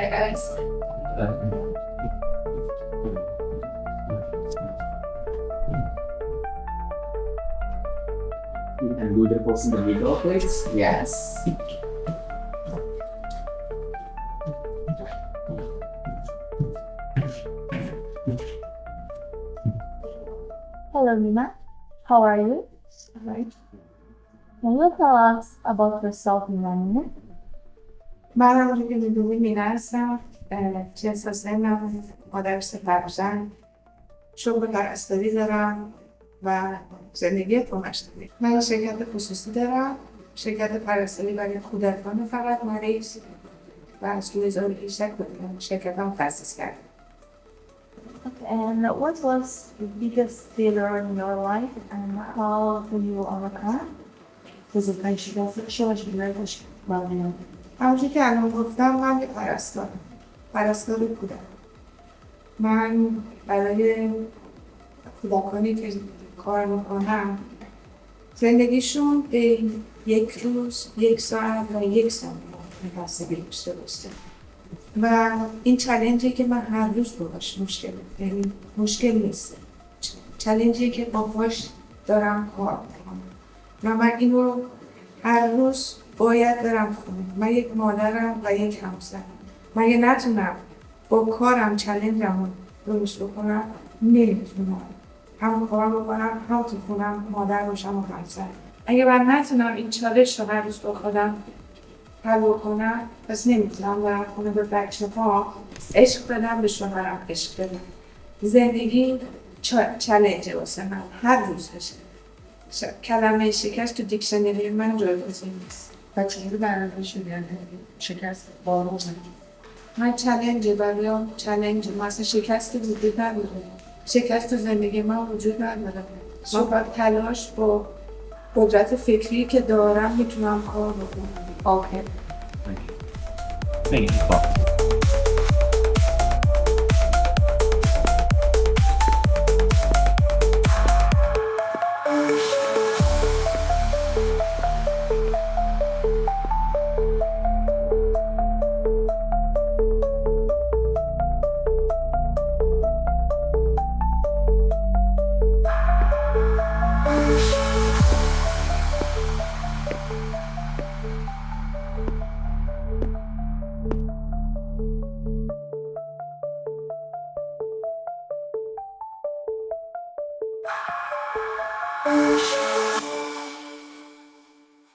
guys. And do the pose in the middle, please. Yes. Hello, Nina. How are you? Right. Can you tell us about yourself, Nina? من همونجور که می‌دونی مینا هستم. جنس و سنم مادر سه فرزند، شغل پرستاری دارم و زندگی پرمشغله. من یه شرکت خصوصی دارم، شرکت پرستاری برای کودکان فقط مریض و از 2018 شرکتم تأسیس کردم. Okay, and what was the biggest failure in your life and how did you overcome? همونجور که الان گفتم من یه پرستار کودک. من برای کودکانی که کار میکنم زندگیشون به یک روز، یک ساعت و یک ثانیه بستگی داشته باشه و این چالنجی که من هر روز باهاش مشکل نیست، چالنجی که باهاش دارم کار میکنم و من اینو هر روز باید برم خونه. من یک مادرم و یک همسرم. مگه نتونم با کارم چالنجمو درست بکنم؟ نمیتونم. هم کار بکنم، هم تو خونم مادر باشم و همسر. اگه من نتونم این چالش رو هر روز با خودم حل بکنم، پس نمیتونم برم خونه به بچه ها عشق بدم، به شوهرم عشق بدم. زندگی چالنجه واسه من هر روز بشه. کلمه شکست تو دیکشنری من جایگزین نیست. و چجوری برنامه شدی یعنی شکست بارون؟ من چالنج مثلا شکست وجود نداره. شکست تو زندگی من وجود نداره. من با تلاش با قدرت فکری که دارم میتونم کار بکنم. اوکی. Thank you.